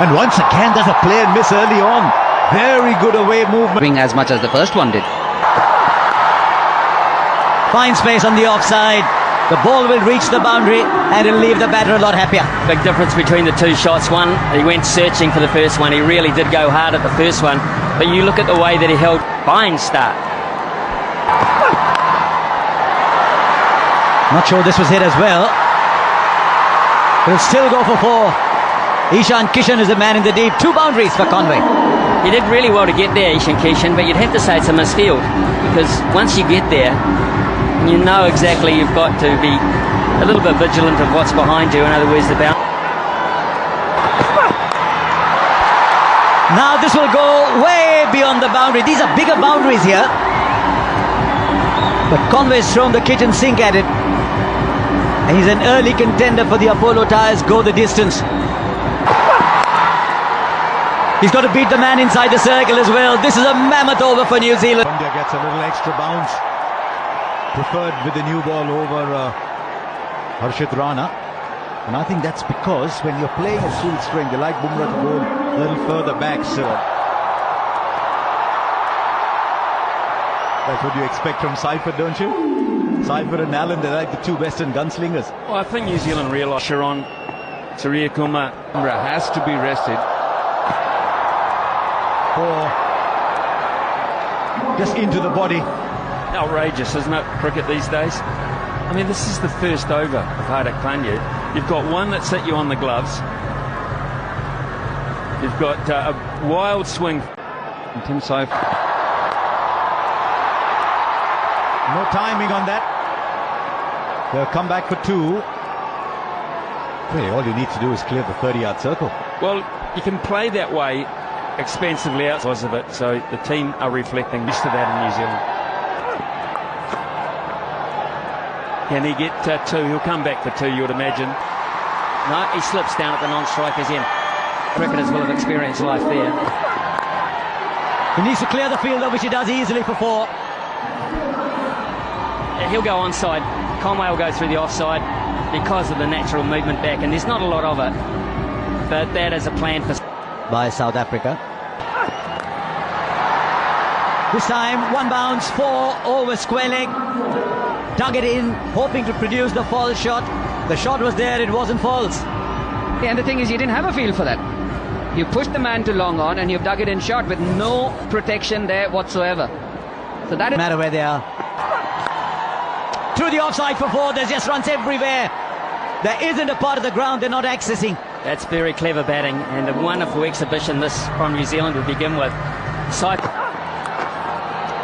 And once again, there's a play and miss early on. Very good away movement. As much as the first one did. Fine space on the offside. The ball will reach the boundary and it'll leave the batter a lot happier. Big difference between the two shots. One, he went searching for the first one. He really did go hard at the first one. But you look at the way that he held. Fine start. Not sure this was hit as well. He'll still go for 4. Ishan Kishan is the man in the deep. 2 boundaries for Conway. He did really well to get there, Ishan Kishan, but you'd have to say it's a misfield. Because once you get there, you know exactly you've got to be a little bit vigilant of what's behind you. In other words, the bounce. Now this will go way beyond the boundary. These are bigger boundaries here. But Conway's thrown the kitchen sink at it. And he's an early contender for the Apollo Tyres go the distance. He's got to beat the man inside the circle as well. This is a mammoth over for New Zealand. India gets a little extra bounce. Preferred with the new ball over Harshit Rana. And I think that's because when you're playing at full strength, they like Bumrah to go a little further back. So that's what you expect from Seifert, don't you? Seifert and Allen, they're like the 2 Western gunslingers. Well, I think New Zealand realised Sharon, Surya Kumar has to be rested. Or just into the body. Outrageous, isn't it, cricket these days? I mean, this is the first over of Hardik Pandya. You've got one that's hit you on the gloves. You've got a wild swing from Tim Seifert. No timing on that. They'll come back for 2. Really, all you need to do is clear the 30-yard circle. Well, you can play that way expensively outside of it, so the team are reflecting used to that in New Zealand. Can he get 2? He'll come back for 2, you would imagine. No, he slips down at the non-striker's end. Cricketers will have experienced life there. He needs to clear the field, which he does easily for 4. He'll go onside. Conway will go through the offside because of the natural movement back, and there's not a lot of it. But that is a plan for by South Africa. This time, 1 bounce, 4 over square leg. Dug it in, hoping to produce the false shot. The shot was there, it wasn't false. And the thing is, you didn't have a feel for that. You pushed the man to long on and you've dug it in short with no protection there whatsoever. So that No matter where they are. Through the offside for 4, there's just runs everywhere. There isn't a part of the ground they're not accessing. That's very clever batting and a wonderful exhibition this from New Zealand to begin with.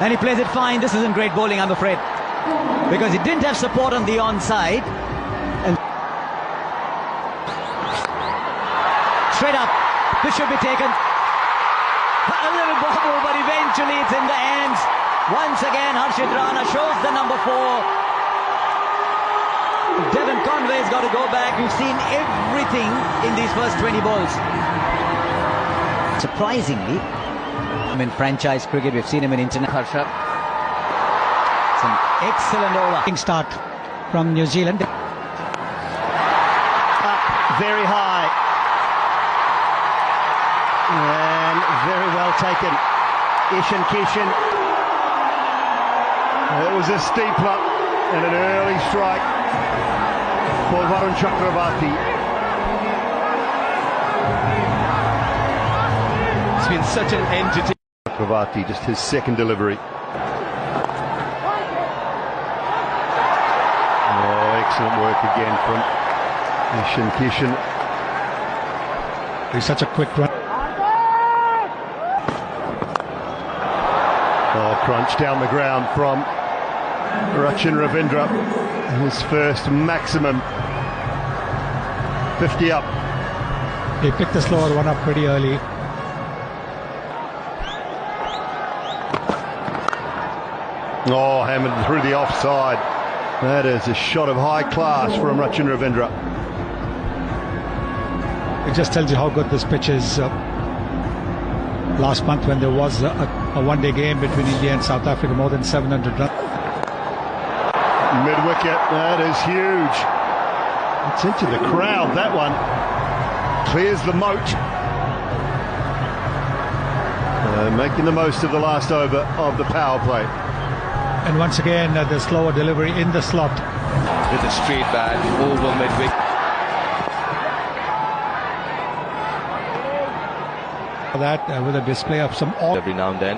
And he plays it fine. This isn't great bowling, I'm afraid, because he didn't have support on the onside. And straight up, this should be taken. A little bobble, but eventually it's in the hands. Once again, Harshit Rana shows the number 4. Devon Conway's got to go back. We've seen everything in these first 20 balls. Surprisingly, in franchise cricket, we've seen him in international. It's an excellent over. Start from New Zealand. Up very high. And very well taken. Ishan Kishan. It was a steeper and an early strike for Varun Chakravarti. It's been such an entity. Chakravarti, just his second delivery. Oh, excellent work again from Ishan Kishan. He's such a quick run. Oh, crunch down the ground from Rachin Ravindra. His first maximum. 50 up. He picked the slower one up pretty early. Oh, hammered through the offside. That is a shot of high class from Rachin Ravindra. It just tells you how good this pitch is. Last month when there was a one-day game between India and South Africa, more than 700 runs. Mid-wicket, that is huge. It's into the crowd, that one. Clears the moat. Making the most of the last over of the power play. And once again, the slower delivery in the slot. With a straight bat over midwick. That with a display of some Every now and then.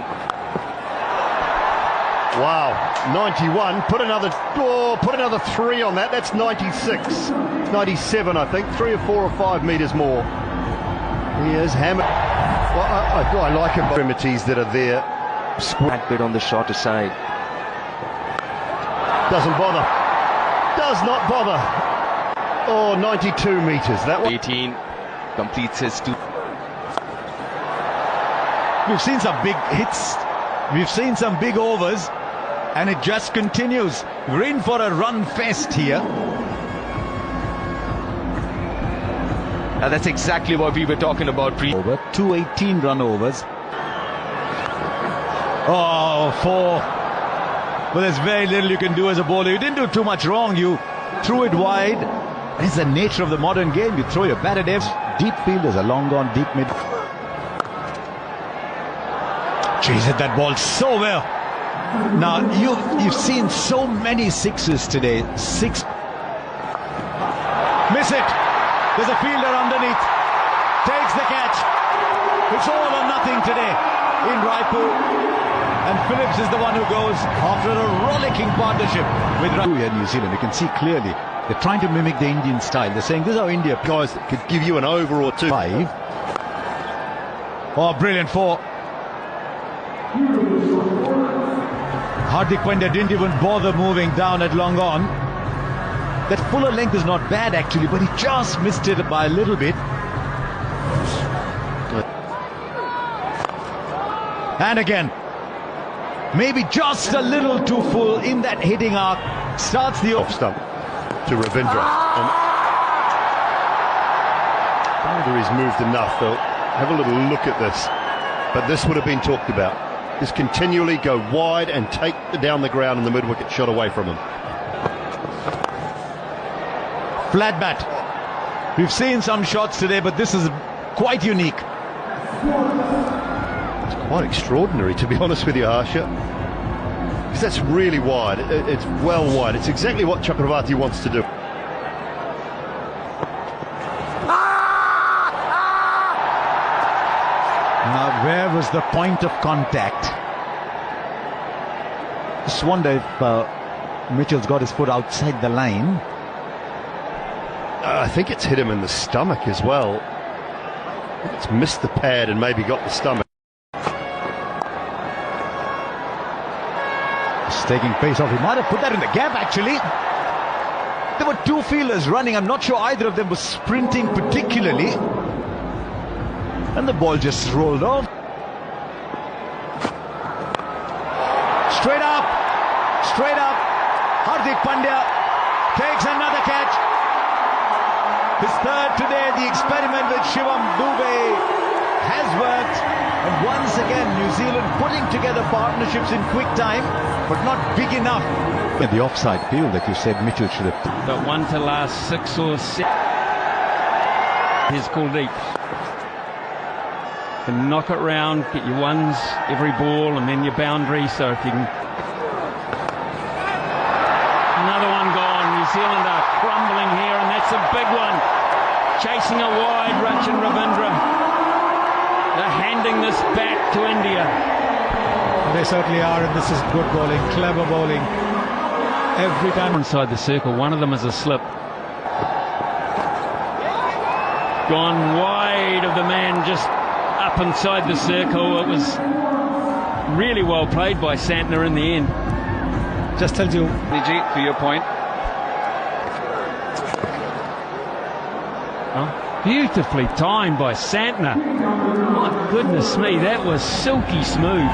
Wow, 91. Put another 3 on that. That's 96, 97, I think. 3 or 4 or 5 metres more. He is hammered. Well, I like him. Extremities that are there. Squat bit on the shorter side. Doesn't bother. Does not bother. Oh, 92 metres. That one. 18 completes his 2. We've seen some big hits. We've seen some big overs. And it just continues. We're in for a run fest here. And that's exactly what we were talking about Over 218 run overs. Oh, 4. Well, there's very little you can do as a bowler. You didn't do too much wrong. You threw it wide. It's the nature of the modern game. You throw your bat at deep field. There's a long gone, deep mid. Jeez, hit that ball so well. Now, you've seen so many sixes today. 6. Miss it. There's a fielder underneath. Takes the catch. It's all or nothing today in Raipur. And Phillips is the one who goes after a rollicking partnership with here in New Zealand. You can see clearly they're trying to mimic the Indian style. They're saying this is how India Guys that could give you an over or 2. 5. Oh, brilliant 4. Hardik Pandya didn't even bother moving down at long on. That fuller length is not bad actually, but he just missed it by a little bit. And again, maybe just a little too full in that hitting arc. Starts the Off stump to Ravindra. And whether he's moved enough, they'll have a little look at this. But this would have been talked about. Just continually go wide and take down the ground and the mid-wicket shot away from him. Flat bat. We've seen some shots today, but this is quite unique. It's quite extraordinary, to be honest with you, Harsha. Because that's really wide. It's well wide. It's exactly what Chakravarti wants to do. Now, where was the point of contact? Just wonder if Mitchell's got his foot outside the line. I think it's hit him in the stomach as well. I think it's missed the pad and maybe got the stomach. Just taking pace off. He might have put that in the gap, actually. There were 2 fielders running. I'm not sure either of them was sprinting particularly. And the ball just rolled off. Straight up. Straight up. Hardik Pandya takes another catch. His 3rd today. The experiment with Shivam Dubey has worked. And once again, New Zealand putting together partnerships in quick time, but not big enough. In the offside field that you said Mitchell should have. But one to last 6 or 7. Here's Kuldeep. Can knock it round, get your ones every ball, and then your boundary. So if you can. Another one gone. New Zealand are crumbling here, and that's a big one. Chasing a wide, Rachin Ravindra. They're handing this back to India. They certainly are, and this is good bowling, clever bowling. Every time Inside the circle, one of them is a slip. Gone wide of the man just up inside the circle. It was really well played by Santner in the end. just tells you. Niji, to your point. Beautifully timed by Santner. My goodness me, that was silky smooth.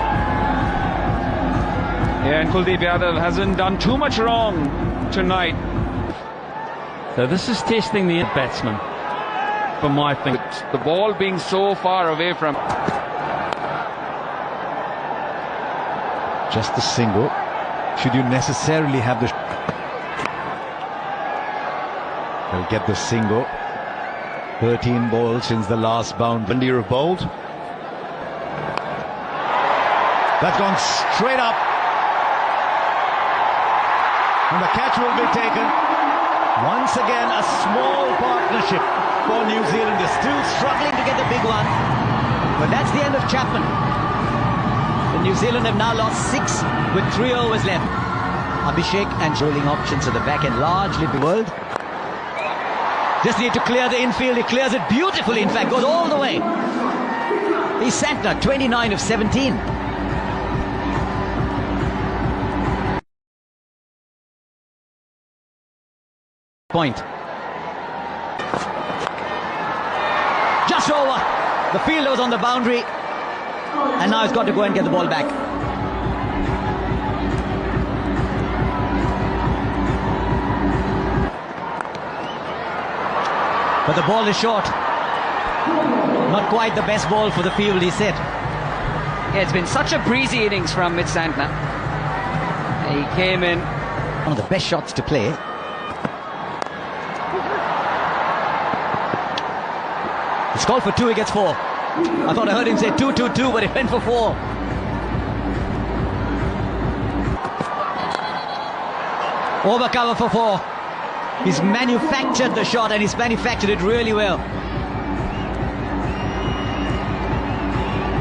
Yeah, and Kuldeep Yadav hasn't done too much wrong tonight. So this is testing the batsman, for my thing. The ball being so far away from... Just the single. Should you necessarily have the... They'll get the single. 13 balls since the last bound. India have bowled. That's gone straight up. And the catch will be taken. Once again, a small partnership for New Zealand. They're still struggling to get the big one. But that's the end of Chapman. The New Zealand have now lost 6 with 3 overs left. Abhishek and rolling options at the back end largely the world. Just need to clear the infield. He clears it beautifully, in fact, goes all the way. He's Santner, 29 of 17. Point. Just over. The fielder was on the boundary. And now he's got to go and get the ball back. But the ball is short. Not quite the best ball for the field he set. Yeah, it's been such a breezy innings from Mitch Santner. He came in. One of the best shots to play. He's called for 2, he gets 4. I thought I heard him say 2-2-2, but he went for 4. Over cover for 4. He's manufactured the shot, and he's manufactured it really well.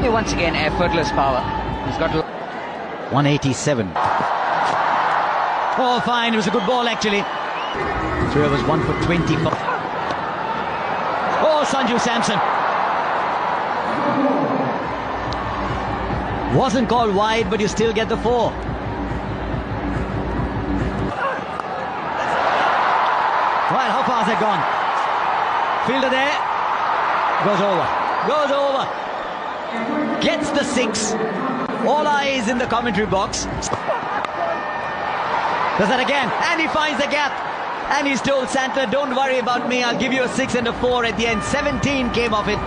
Yeah, once again, effortless power. He's got to... 187. Oh, fine. It was a good ball, actually. 3 overs, 1 for 25. Oh, Sanju Samson. Wasn't called wide, but you still get the 4. Well, how far has it gone? Fielder there. Goes over. Gets the 6. All eyes in the commentary box. Does that again. And he finds the gap. And he's told Santner, don't worry about me. I'll give you a 6 and a 4 at the end. 17 came off it.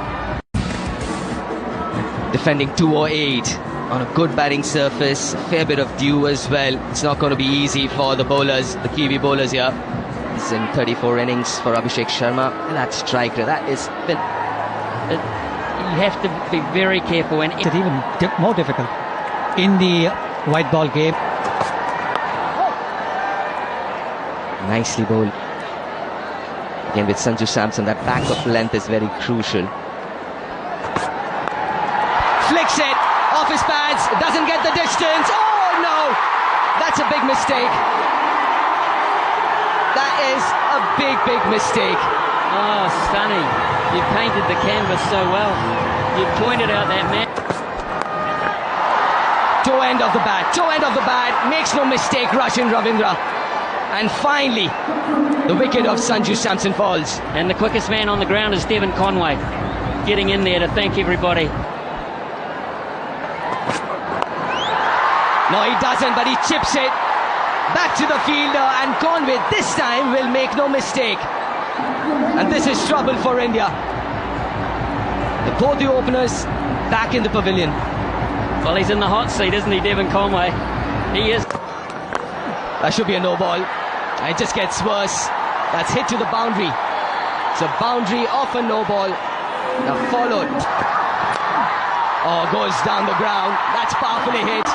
Defending 208 on a good batting surface. A fair bit of dew as well. It's not going to be easy for the bowlers, the Kiwi bowlers here. It's in 34 innings for Abhishek Sharma. That striker, that is... You have to be very careful, and It's even more difficult in the white ball game. Nicely bowled. Again with Sanju Samson, that back of length is very crucial. Flicks it off his pads. Doesn't get the distance. Oh, no. That's a big mistake. That is a big mistake. oh, stunning! You painted the canvas so well. You pointed out that man. Toe end of the bat. Makes no mistake, Rachin Ravindra. And finally, the wicket of Sanju Samson falls. And the quickest man on the ground is Devon Conway, getting in there to thank everybody. No, he doesn't, but he chips it back to the fielder, and Conway this time will make no mistake. And this is trouble for India. Both the openers back in the pavilion. Well, he's in the hot seat, isn't he, Devon Conway? He is. That should be a no ball. And it just gets worse. That's hit to the boundary. It's a boundary off a no ball. Now followed. Oh, goes down the ground. That's powerfully hit.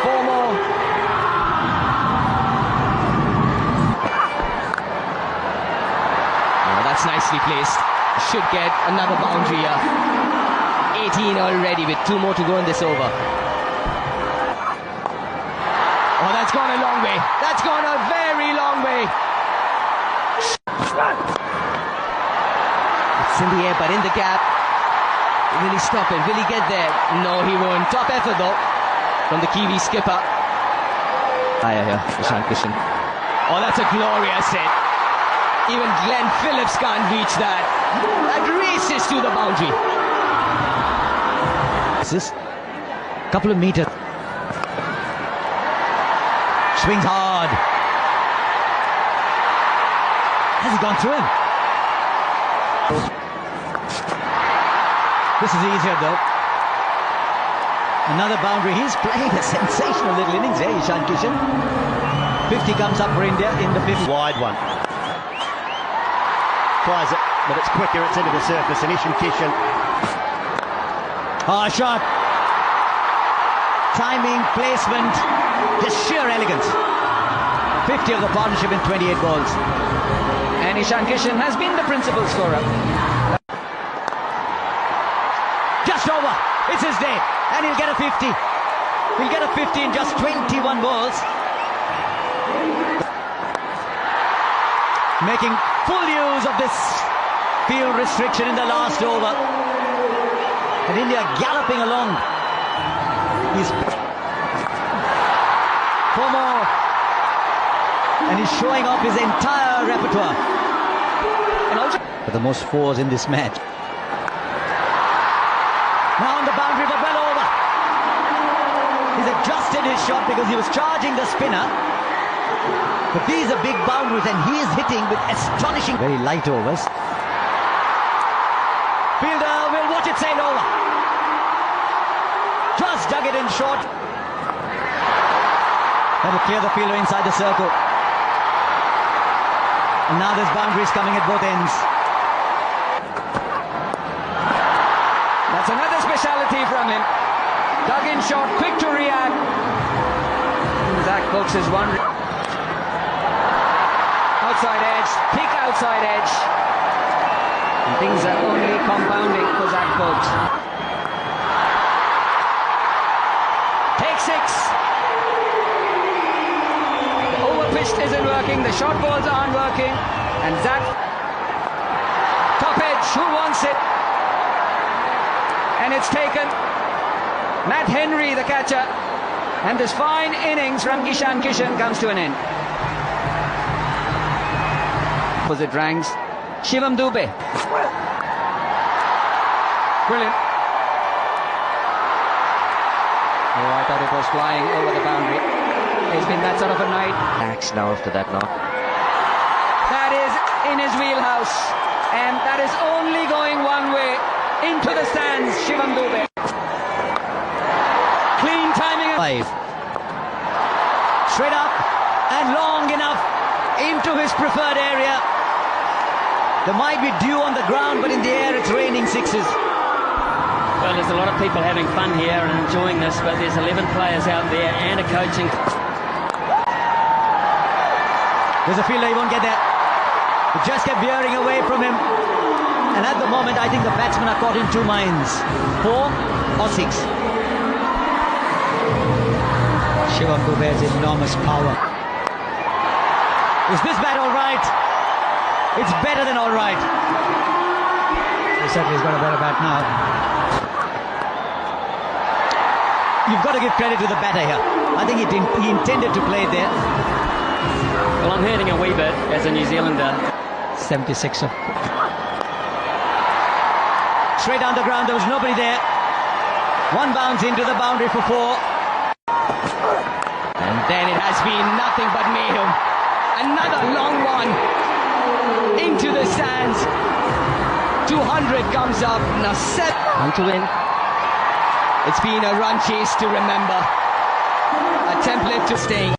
4 more. Oh, that's nicely placed. Should get another boundary here. 18 already with 2 more to go in this over. Oh, that's gone a long way. That's gone a very long way. It's in the air, but in the gap. Will he stop it? Will he get there? No, he won't. Top effort, though, from the Kiwi skipper. Here, Ishan Kishan. Oh, that's a glorious hit. Even Glenn Phillips can't reach that. That races to the boundary. This couple of meters. Swings hard. Has he gone through him? This is easier though. Another boundary. He's playing a sensational little innings here, Ishan Kishan. 50 comes up for India in the 50th. Wide one. Tries it, but it's quicker, it's into the surface, and Ishan Kishan. Shot. timing, placement, just sheer elegance. 50 of the partnership in 28 balls. And Ishan Kishan has been the principal scorer. Just over. It's his day. And he'll get a 50. He'll get a 50 in just 21 balls. Making full use of this field restriction in the last over. And India galloping along. He's 4 more. And he's showing off his entire repertoire. And also for the most fours in this match. Now on the boundary, but well over. He's adjusted his shot because he was charging the spinner. But these are big boundaries and he is hitting with astonishing, very light overs. Fielder will watch it sail over. Just dug it in short. That'll clear the fielder inside the circle. And now there's boundaries coming at both ends. That's another speciality from him. Dug in short, quick to react. Zach Brooks is one. Outside edge, peak outside edge. And things are only compounding for Zach Brooks. Take 6. The overpitched isn't working, the short balls aren't working. And Zach, top edge, who wants it? And it's taken. Matt Henry, the catcher. And this fine innings from Ishan Kishan comes to an end. Opposite ranks, Shivam Dube. Brilliant. Oh, I thought it was flying over the boundary. It's been that sort of a night. Max now after that knock. That is in his wheelhouse. And that is only going one way. Into the stands, Shivam Dube. Clean timing. 5. Straight up and long enough into his preferred area. There might be dew on the ground, but in the air it's raining 6s. Well, there's a lot of people having fun here and enjoying this, but there's 11 players out there and a coaching. There's a fielder, he won't get there. It just kept veering away from him. And at the moment, I think the batsmen are caught in 2 minds. 4 or 6. Shivam Dube has enormous power. Is this bat all right? It's better than all right. He certainly has got a better bat now. You've got to give credit to the batter here. I think he intended to play there. Well, I'm hurting a wee bit as a New Zealander. 76er. Straight down the ground, there was nobody there. 1 bounce into the boundary for 4. And then it has been nothing but mayhem. Another long one into the stands. 200 comes up. Now 7 to win. It's been a run chase to remember. A template to stay.